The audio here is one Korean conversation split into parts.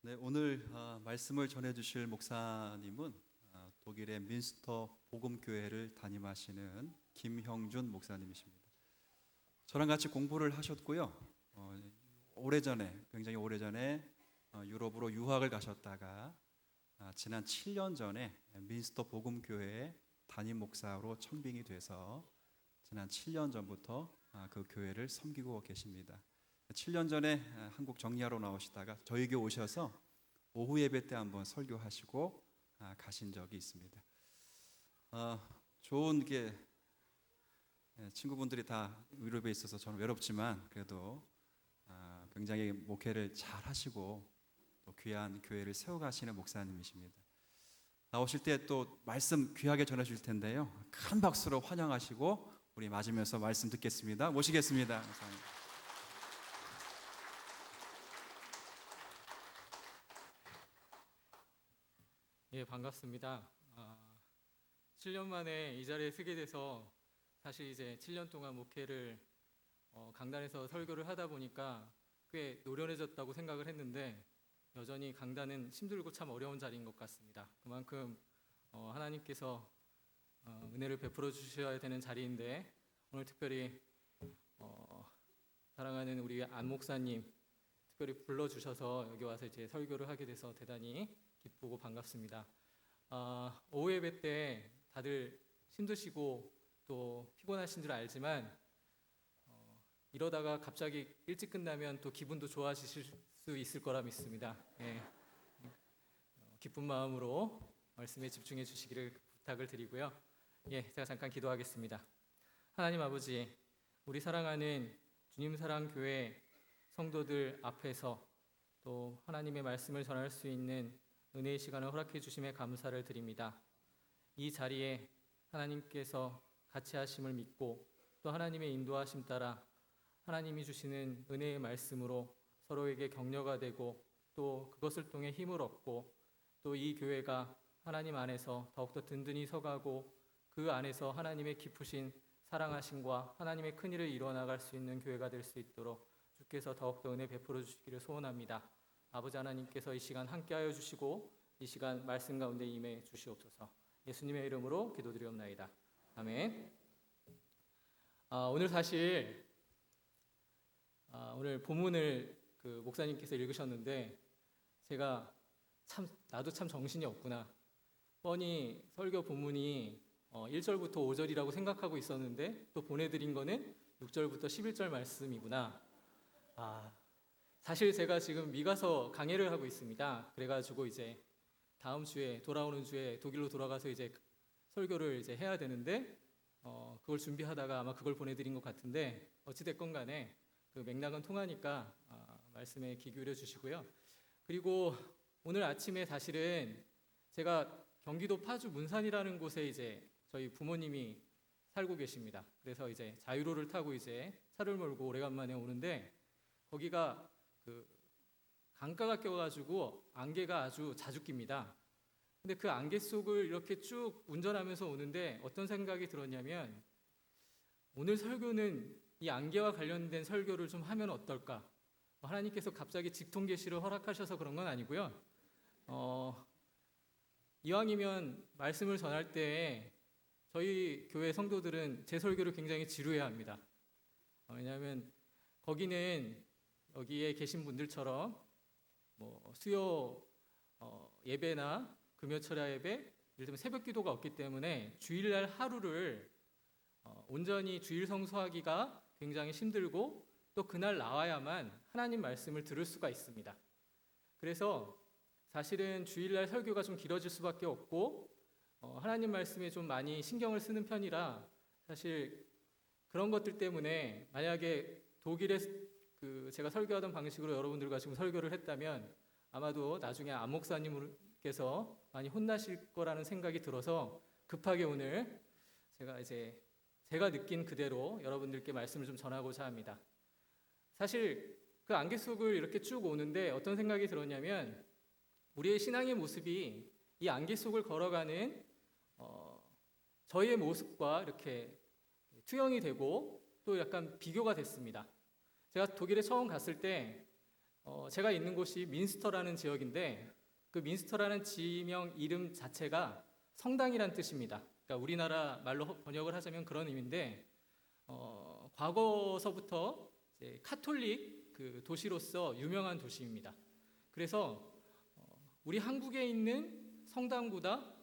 네, 오늘 말씀을 전해주실 목사님은 독일의 민스터 복음교회를 담임하시는 김형준 목사님이십니다. 저랑 같이 공부를 하셨고요. 굉장히 오래전에 유럽으로 유학을 가셨다가 지난 7년 전에 민스터 복음교회의 담임 목사로 청빙이 돼서 지난 7년 전부터 그 교회를 섬기고 계십니다. 7년 전에 한국 정리하러 나오시다가 저에게 오셔서 오후 예배 때 한번 설교하시고 가신 적이 있습니다. 좋은 게 친구분들이 다 유럽에 있어서 저는 외롭지만 그래도 굉장히 목회를 잘 하시고 또 귀한 교회를 세워가시는 목사님이십니다. 나오실 때 또 말씀 귀하게 전해주실 텐데요. 큰 박수로 환영하시고 우리 맞으면서 말씀 듣겠습니다. 모시겠습니다. 감사합니다. 예, 반갑습니다. 7년 만에 이 자리에 서게 돼서 사실 이제 7년 동안 목회를 강단에서 설교를 하다 보니까 꽤 노련해졌다고 생각을 했는데 여전히 강단은 힘들고 참 어려운 자리인 것 같습니다. 그만큼 하나님께서 은혜를 베풀어 주셔야 되는 자리인데 오늘 특별히 사랑하는 우리 안 목사님 특별히 불러주셔서 여기 와서 이제 설교를 하게 돼서 대단히 기쁘고 반갑습니다. 오후 예배 때 다들 힘드시고 또 피곤하신 줄 알지만 이러다가 갑자기 일찍 끝나면 또 기분도 좋아지실 수 있을 거라 믿습니다. 예. 기쁜 마음으로 말씀에 집중해 주시기를 부탁을 드리고요. 예, 제가 잠깐 기도하겠습니다. 하나님 아버지, 우리 사랑하는 주님 사랑 교회 성도들 앞에서 또 하나님의 말씀을 전할 수 있는 은혜의 시간을 허락해 주심에 감사를 드립니다. 이 자리에 하나님께서 같이 하심을 믿고 또 하나님의 인도하심 따라 하나님이 주시는 은혜의 말씀으로 서로에게 격려가 되고 또 그것을 통해 힘을 얻고 또 이 교회가 하나님 안에서 더욱더 든든히 서가고 그 안에서 하나님의 깊으신 사랑하심과 하나님의 큰일을 이루어나갈 수 있는 교회가 될 수 있도록 주께서 더욱더 은혜 베풀어 주시기를 소원합니다. 아버지 하나님께서 이 시간 함께하여 주시고 이 시간 말씀 가운데 임해 주시옵소서. 예수님의 이름으로 기도드리옵나이다. 아멘. 오늘 사실 오늘 본문을 그 목사님께서 읽으셨는데 제가 나도 참 정신이 없구나. 뻔히 설교 본문이 1절부터 5절이라고 생각하고 있었는데 또 보내드린 거는 6절부터 11절 말씀이구나. 사실 제가 지금 미가서 강해를 하고 있습니다. 그래가지고 이제 다음 주에 돌아오는 주에 독일로 돌아가서 이제 설교를 이제 해야 되는데 그걸 준비하다가 아마 그걸 보내드린 것 같은데 어찌됐건 간에 그 맥락은 통하니까 말씀에 귀 기울여 주시고요. 그리고 오늘 아침에 사실은 제가 경기도 파주 문산이라는 곳에 이제 저희 부모님이 살고 계십니다. 그래서 이제 자유로를 타고 이제 차를 몰고 오래간만에 오는데 거기가 그 강가가 껴가지고 안개가 아주 자주 낍니다. 근데 그 안개 속을 이렇게 쭉 운전하면서 오는데 어떤 생각이 들었냐면 오늘 설교는 이 안개와 관련된 설교를 좀 하면 어떨까? 하나님께서 갑자기 직통 계시를 허락하셔서 그런 건 아니고요. 이왕이면 말씀을 전할 때 저희 교회 성도들은 제 설교를 굉장히 지루해합니다. 왜냐하면 거기는 여기에 계신 분들처럼 수요 예배나 금요철야 예배, 예를 들면 새벽 기도가 없기 때문에 주일날 하루를 온전히 주일 성수하기가 굉장히 힘들고 또 그날 나와야만 하나님 말씀을 들을 수가 있습니다. 그래서 사실은 주일날 설교가 좀 길어질 수밖에 없고 하나님 말씀에 좀 많이 신경을 쓰는 편이라 사실 그런 것들 때문에 만약에 독일에 제가 설교하던 방식으로 여러분들과 지금 설교를 했다면 아마도 나중에 안 목사님께서 많이 혼나실 거라는 생각이 들어서 급하게 오늘 제가 느낀 그대로 여러분들께 말씀을 좀 전하고자 합니다. 사실 그 안개 속을 이렇게 쭉 오는데 어떤 생각이 들었냐면 우리의 신앙의 모습이 이 안개 속을 걸어가는 저희의 모습과 이렇게 투영이 되고 또 약간 비교가 됐습니다. 제가 독일에 처음 갔을 때 제가 있는 곳이 민스터라는 지역인데 그 민스터라는 지명 이름 자체가 성당이란 뜻입니다. 그러니까 우리나라 말로 번역을 하자면 그런 의미인데 과거서부터 이제 카톨릭 그 도시로서 유명한 도시입니다. 그래서 우리 한국에 있는 성당보다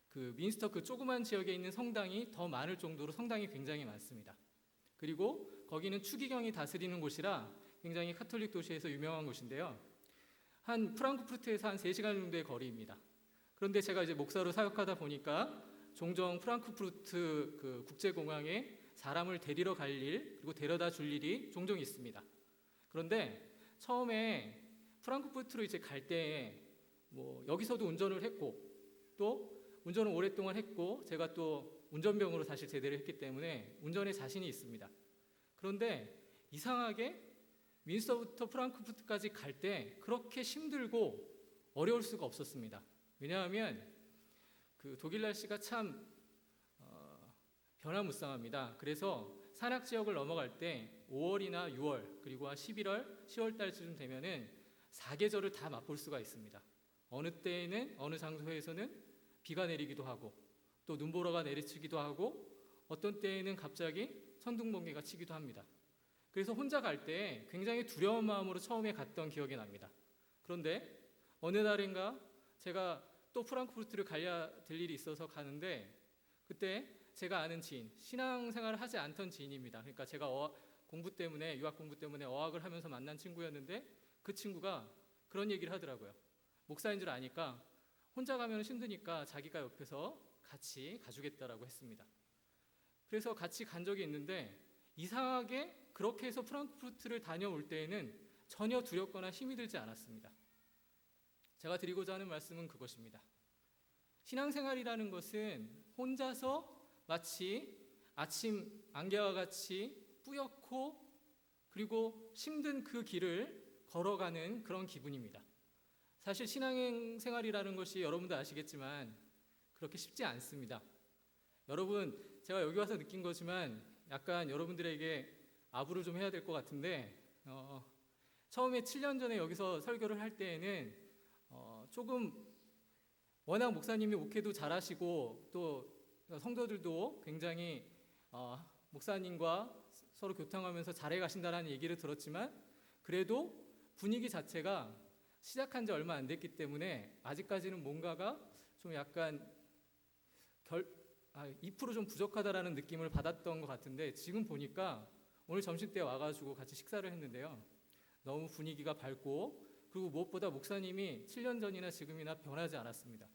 그 민스터 그 조그만 지역에 있는 성당이 더 많을 정도로 성당이 굉장히 많습니다. 그리고 거기는 추기경이 다스리는 곳이라 굉장히 카톨릭 도시에서 유명한 곳인데요. 한 프랑크푸르트에서 한 3시간 정도의 거리입니다. 그런데 제가 이제 목사로 사역하다 보니까 종종 프랑크푸르트 그 국제공항에 사람을 데리러 갈 일, 그리고 데려다 줄 일이 종종 있습니다. 그런데 처음에 프랑크푸르트로 이제 갈 때에 뭐 여기서도 운전을 했고 또 운전을 오랫동안 했고 제가 또 운전병으로 사실 제대를 했기 때문에 운전에 자신이 있습니다. 그런데 이상하게 민스터부터 프랑크푸르트까지 갈 때 그렇게 힘들고 어려울 수가 없었습니다. 왜냐하면 그 독일 날씨가 참 변화무쌍합니다. 그래서 산악 지역을 넘어갈 때 5월이나 6월 그리고 한 11월, 10월 달쯤 되면은 사계절을 다 맛볼 수가 있습니다. 어느 때에는 어느 장소에서는 비가 내리기도 하고 또 눈보라가 내리치기도 하고 어떤 때에는 갑자기 천둥번개가 치기도 합니다. 그래서 혼자 갈 때 굉장히 두려운 마음으로 처음에 갔던 기억이 납니다. 그런데 어느 날인가 제가 또 프랑크푸르트를 가야 될 일이 있어서 가는데 그때 제가 아는 지인, 신앙생활을 하지 않던 지인입니다. 그러니까 제가 공부 때문에 유학 공부 때문에 어학을 하면서 만난 친구였는데 그 친구가 그런 얘기를 하더라고요. 목사인 줄 아니까 혼자 가면 힘드니까 자기가 옆에서 같이 가주겠다라고 했습니다. 그래서 같이 간 적이 있는데 이상하게 그렇게 해서 프랑크푸르트를 다녀올 때에는 전혀 두렵거나 힘이 들지 않았습니다. 제가 드리고자 하는 말씀은 그것입니다. 신앙생활이라는 것은 혼자서 마치 아침 안개와 같이 뿌옇고 그리고 힘든 그 길을 걸어가는 그런 기분입니다. 사실 신앙생활이라는 것이 여러분도 아시겠지만 그렇게 쉽지 않습니다. 여러분, 제가 여기 와서 느낀 거지만 약간 여러분들에게 아부를 좀 해야 될 것 같은데 처음에 7년 전에 여기서 설교를 할 때에는 조금 워낙 목사님이 목회도 잘하시고 또 성도들도 굉장히 목사님과 서로 교통하면서 잘해 가신다는 얘기를 들었지만 그래도 분위기 자체가 시작한 지 얼마 안 됐기 때문에 아직까지는 뭔가가 좀 약간 2% 좀 부족하다라는 느낌을 받았던 것 같은데 지금 보니까 오늘 점심때 와가지고 같이 식사를 했는데요. 너무 분위기가 밝고 그리고 무엇보다 목사님이 7년 전이나 지금이나 변하지 않았습니다.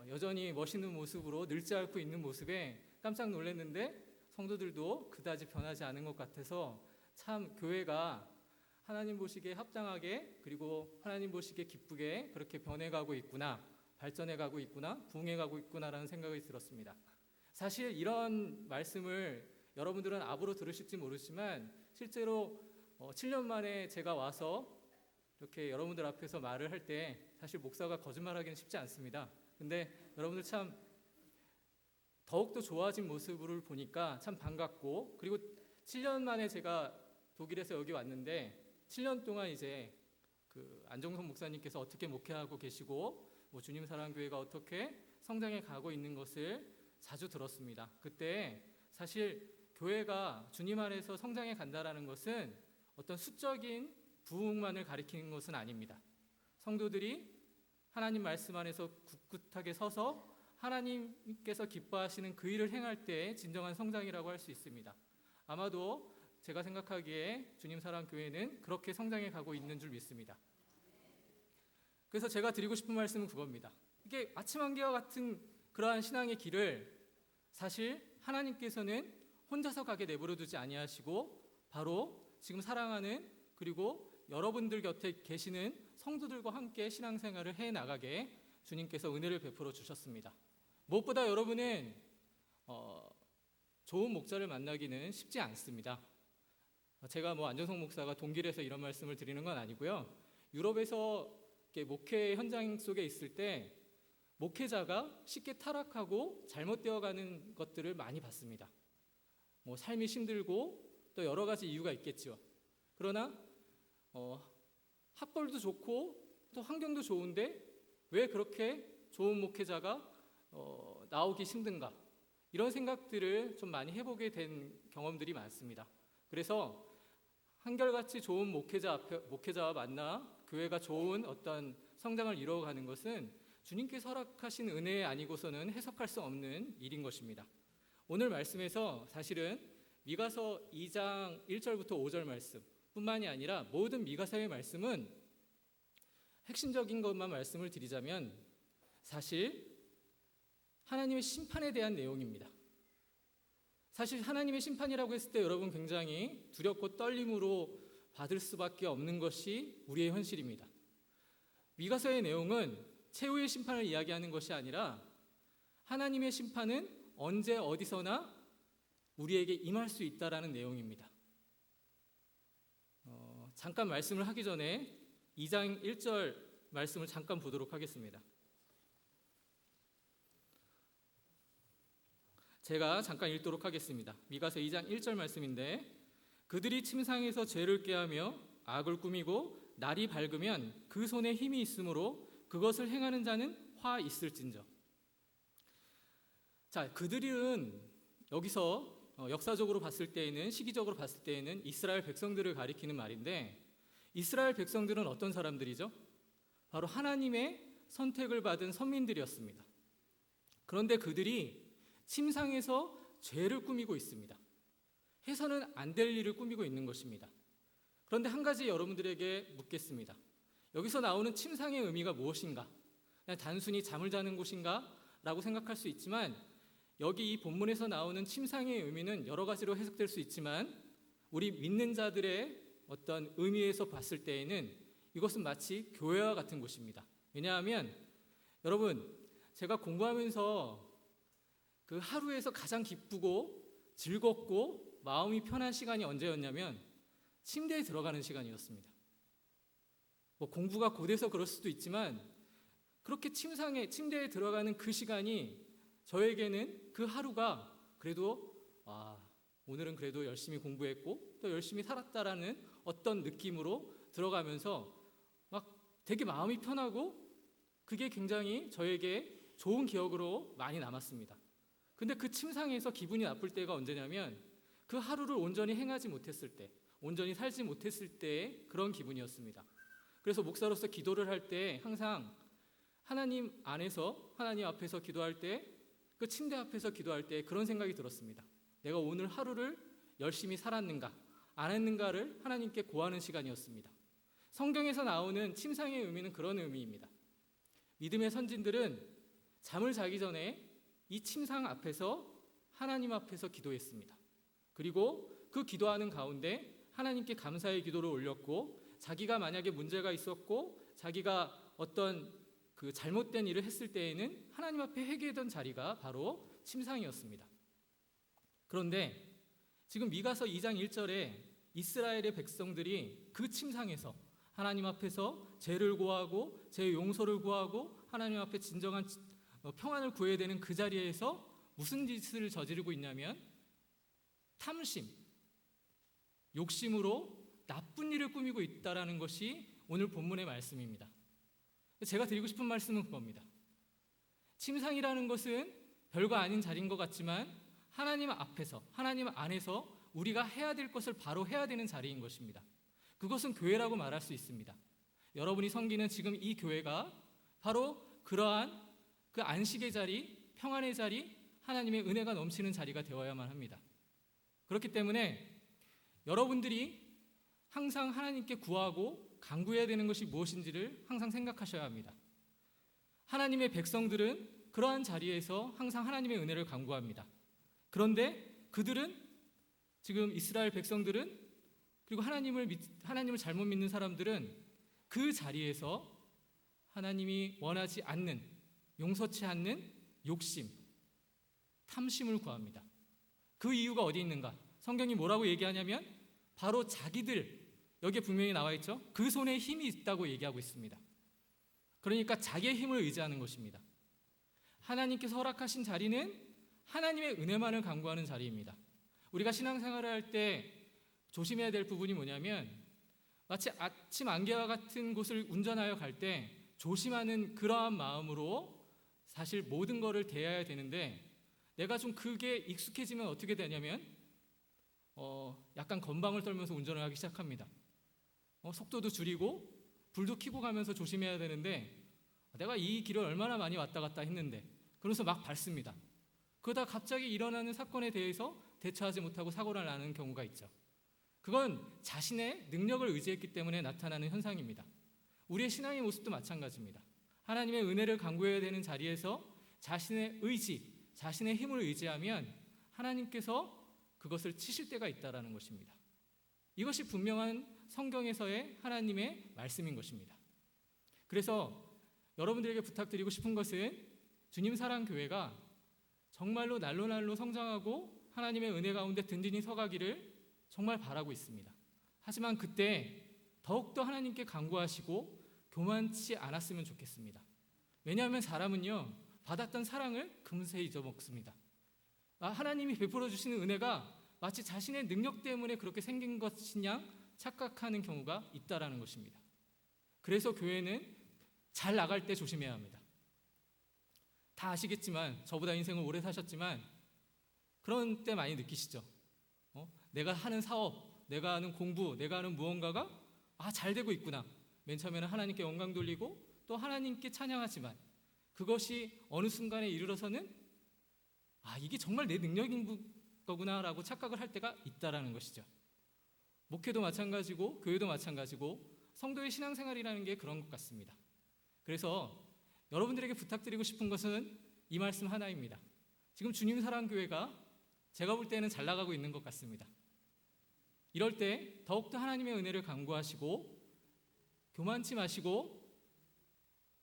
여전히 멋있는 모습으로 늙지 않고 있는 모습에 깜짝 놀랐는데 성도들도 그다지 변하지 않은 것 같아서 참 교회가 하나님 보시기에 합당하게 그리고 하나님 보시기에 기쁘게 그렇게 변해가고 있구나, 발전해가고 있구나, 부흥해가고 있구나라는 생각이 들었습니다. 사실 이런 말씀을 여러분들은 압으로 들으실지 모르지만 실제로 7년 만에 제가 와서 이렇게 여러분들 앞에서 말을 할 때 사실 목사가 거짓말하기는 쉽지 않습니다. 근데 여러분들 참 더욱더 좋아진 모습을 보니까 참 반갑고 그리고 7년 만에 제가 독일에서 여기 왔는데 7년 동안 이제 그 안정성 목사님께서 어떻게 목회하고 계시고 뭐 주님 사랑교회가 어떻게 성장해 가고 있는 것을 자주 들었습니다. 그때 사실 교회가 주님 안에서 성장해 간다라는 것은 어떤 수적인 부흥만을 가리키는 것은 아닙니다. 성도들이 하나님 말씀 안에서 굳굳하게 서서 하나님께서 기뻐하시는 그 일을 행할 때 진정한 성장이라고 할 수 있습니다. 아마도 제가 생각하기에 주님 사랑 교회는 그렇게 성장해 가고 있는 줄 믿습니다. 그래서 제가 드리고 싶은 말씀은 그겁니다. 이게 아침 안개와 같은 그러한 신앙의 길을 사실 하나님께서는 혼자서 가게 내버려 두지 아니하시고 바로 지금 사랑하는 그리고 여러분들 곁에 계시는 성도들과 함께 신앙생활을 해나가게 주님께서 은혜를 베풀어 주셨습니다. 무엇보다 여러분은 좋은 목자를 만나기는 쉽지 않습니다. 제가 뭐 안정성 목사가 동길에서 이런 말씀을 드리는 건 아니고요. 유럽에서 목회 현장 속에 있을 때 목회자가 쉽게 타락하고 잘못되어가는 것들을 많이 봤습니다. 뭐 삶이 힘들고 또 여러 가지 이유가 있겠죠. 그러나 학벌도 좋고 또 환경도 좋은데 왜 그렇게 좋은 목회자가 나오기 힘든가? 이런 생각들을 좀 많이 해보게 된 경험들이 많습니다. 그래서 한결같이 좋은 목회자와 만나 교회가 좋은 어떤 성장을 이루어가는 것은 주님께서 허락하신 은혜 아니고서는 해석할 수 없는 일인 것입니다. 오늘 말씀에서 사실은 미가서 2장 1절부터 5절 말씀 뿐만이 아니라 모든 미가서의 말씀은 핵심적인 것만 말씀을 드리자면 사실 하나님의 심판에 대한 내용입니다. 사실 하나님의 심판이라고 했을 때 여러분 굉장히 두렵고 떨림으로 받을 수밖에 없는 것이 우리의 현실입니다. 미가서의 내용은 최후의 심판을 이야기하는 것이 아니라 하나님의 심판은 언제 어디서나 우리에게 임할 수 있다라는 내용입니다. 잠깐 말씀을 하기 전에 2장 1절 말씀을 잠깐 보도록 하겠습니다. 제가 잠깐 읽도록 하겠습니다. 미가서 2장 1절 말씀인데 그들이 침상에서 죄를 꾀하며 악을 꾸미고 날이 밝으면 그 손에 힘이 있으므로 그것을 행하는 자는 화 있을진저. 자, 그들은 여기서 역사적으로 봤을 때에는 시기적으로 봤을 때에는 이스라엘 백성들을 가리키는 말인데 이스라엘 백성들은 어떤 사람들이죠? 바로 하나님의 선택을 받은 선민들이었습니다. 그런데 그들이 침상에서 죄를 꾸미고 있습니다. 해서는 안 될 일을 꾸미고 있는 것입니다. 그런데 한 가지 여러분들에게 묻겠습니다. 여기서 나오는 침상의 의미가 무엇인가? 그냥 단순히 잠을 자는 곳인가? 라고 생각할 수 있지만 여기 이 본문에서 나오는 침상의 의미는 여러 가지로 해석될 수 있지만 우리 믿는 자들의 어떤 의미에서 봤을 때에는 이것은 마치 교회와 같은 곳입니다. 왜냐하면 여러분 제가 공부하면서 그 하루에서 가장 기쁘고 즐겁고 마음이 편한 시간이 언제였냐면 침대에 들어가는 시간이었습니다. 뭐 공부가 고돼서 그럴 수도 있지만 그렇게 침대에 들어가는 그 시간이 저에게는 그 하루가 그래도 오늘은 그래도 열심히 공부했고 또 열심히 살았다라는 어떤 느낌으로 들어가면서 막 되게 마음이 편하고 그게 굉장히 저에게 좋은 기억으로 많이 남았습니다. 근데 그 침상에서 기분이 나쁠 때가 언제냐면 그 하루를 온전히 행하지 못했을 때, 온전히 살지 못했을 때의 그런 기분이었습니다. 그래서 목사로서 기도를 할 때 항상 하나님 안에서 하나님 앞에서 기도할 때 그 침대 앞에서 기도할 때 그런 생각이 들었습니다. 내가 오늘 하루를 열심히 살았는가 안 했는가를 하나님께 고하는 시간이었습니다. 성경에서 나오는 침상의 의미는 그런 의미입니다. 믿음의 선진들은 잠을 자기 전에 이 침상 앞에서 하나님 앞에서 기도했습니다. 그리고 그 기도하는 가운데 하나님께 감사의 기도를 올렸고 자기가 만약에 문제가 있었고 자기가 어떤 그 잘못된 일을 했을 때에는 하나님 앞에 회개했던 자리가 바로 침상이었습니다. 그런데 지금 미가서 2장 1절에 이스라엘의 백성들이 그 침상에서 하나님 앞에서 죄를 구하고 죄의 용서를 구하고 하나님 앞에 진정한 평안을 구해야 되는 그 자리에서 무슨 짓을 저지르고 있냐면 탐심, 욕심으로 나쁜 일을 꾸미고 있다라는 것이 오늘 본문의 말씀입니다. 제가 드리고 싶은 말씀은 그겁니다. 침상이라는 것은 별거 아닌 자리인 것 같지만 하나님 앞에서, 하나님 안에서 우리가 해야 될 것을 바로 해야 되는 자리인 것입니다. 그것은 교회라고 말할 수 있습니다. 여러분이 섬기는 지금 이 교회가 바로 그러한 그 안식의 자리, 평안의 자리, 하나님의 은혜가 넘치는 자리가 되어야만 합니다. 그렇기 때문에 여러분들이 항상 하나님께 구하고 간구해야 되는 것이 무엇인지를 항상 생각하셔야 합니다. 하나님의 백성들은 그러한 자리에서 항상 하나님의 은혜를 간구합니다. 그런데 그들은 지금 이스라엘 백성들은 그리고 하나님을 잘못 믿는 사람들은 그 자리에서 하나님이 원하지 않는 용서치 않는 욕심, 탐심을 구합니다. 그 이유가 어디 있는가? 성경이 뭐라고 얘기하냐면 바로 자기들, 여기에 분명히 나와 있죠. 그 손에 힘이 있다고 얘기하고 있습니다. 그러니까 자기의 힘을 의지하는 것입니다. 하나님께서 허락하신 자리는 하나님의 은혜만을 간구하는 자리입니다. 우리가 신앙생활을 할 때 조심해야 될 부분이 뭐냐면 마치 아침 안개와 같은 곳을 운전하여 갈 때 조심하는 그러한 마음으로 사실 모든 것을 대해야 되는데, 내가 좀 그게 익숙해지면 어떻게 되냐면 약간 건방을 떨면서 운전을 하기 시작합니다. 속도도 줄이고 불도 켜고 가면서 조심해야 되는데, 내가 이 길을 얼마나 많이 왔다 갔다 했는데, 그래서 막 밟습니다. 그러다 갑자기 일어나는 사건에 대해서 대처하지 못하고 사고를 나는 경우가 있죠. 그건 자신의 능력을 의지했기 때문에 나타나는 현상입니다. 우리의 신앙의 모습도 마찬가지입니다. 하나님의 은혜를 간구해야 되는 자리에서 자신의 의지, 자신의 힘을 의지하면 하나님께서 그것을 치실 때가 있다는 것입니다. 이것이 분명한 성경에서의 하나님의 말씀인 것입니다. 그래서 여러분들에게 부탁드리고 싶은 것은 주님 사랑 교회가 정말로 날로 날로 성장하고 하나님의 은혜 가운데 든든히 서가기를 정말 바라고 있습니다. 하지만 그때 더욱더 하나님께 간구하시고 교만치 않았으면 좋겠습니다. 왜냐하면 사람은요, 받았던 사랑을 금세 잊어먹습니다. 하나님이 베풀어 주시는 은혜가 마치 자신의 능력 때문에 그렇게 생긴 것이냐 착각하는 경우가 있다라는 것입니다. 그래서 교회는 잘 나갈 때 조심해야 합니다. 다 아시겠지만, 저보다 인생을 오래 사셨지만 그런 때 많이 느끼시죠? 내가 하는 사업, 내가 하는 공부, 내가 하는 무언가가 잘 되고 있구나. 맨 처음에는 하나님께 영광 돌리고 또 하나님께 찬양하지만, 그것이 어느 순간에 이르러서는 이게 정말 내 능력인 거구나라고 착각을 할 때가 있다라는 것이죠. 목회도 마찬가지고 교회도 마찬가지고 성도의 신앙생활이라는 게 그런 것 같습니다. 그래서 여러분들에게 부탁드리고 싶은 것은 이 말씀 하나입니다. 지금 주님 사랑 교회가 제가 볼 때는 잘 나가고 있는 것 같습니다. 이럴 때 더욱더 하나님의 은혜를 간구하시고 교만치 마시고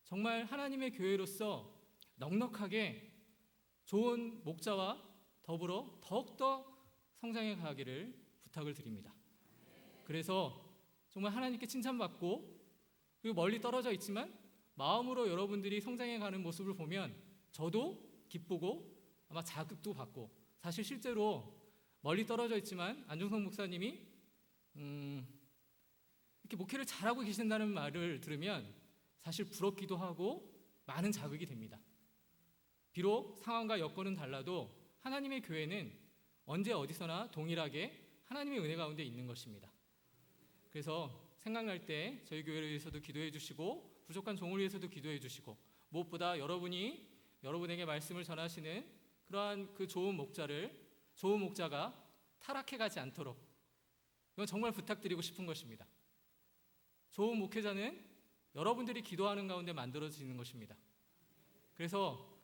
정말 하나님의 교회로서 넉넉하게 좋은 목자와 더불어 더욱더 성장해 가기를 부탁을 드립니다. 그래서 정말 하나님께 칭찬받고, 그리고 멀리 떨어져 있지만 마음으로 여러분들이 성장해 가는 모습을 보면 저도 기쁘고 아마 자극도 받고, 사실 실제로 멀리 떨어져 있지만 안중성 목사님이 이렇게 목회를 잘하고 계신다는 말을 들으면 사실 부럽기도 하고 많은 자극이 됩니다. 비록 상황과 여건은 달라도 하나님의 교회는 언제 어디서나 동일하게 하나님의 은혜 가운데 있는 것입니다. 그래서 생각날 때 저희 교회를 위해서도 기도해 주시고 부족한 종을 위해서도 기도해 주시고, 무엇보다 여러분이 여러분에게 말씀을 전하시는 그러한 그 좋은 목자가 타락해 가지 않도록, 이건 정말 부탁드리고 싶은 것입니다. 좋은 목회자는 여러분들이 기도하는 가운데 만들어지는 것입니다. 그래서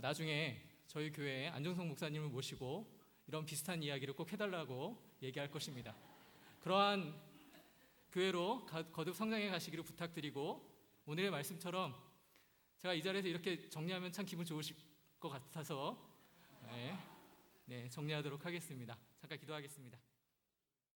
나중에 저희 교회에 안정성 목사님을 모시고 이런 비슷한 이야기를 꼭 해달라고 얘기할 것입니다. 그러한 교회로 거듭 성장해 가시기를 부탁드리고, 오늘의 말씀처럼 제가 이 자리에서 이렇게 정리하면 참 기분 좋으실 것 같아서 정리하도록 하겠습니다. 잠깐 기도하겠습니다.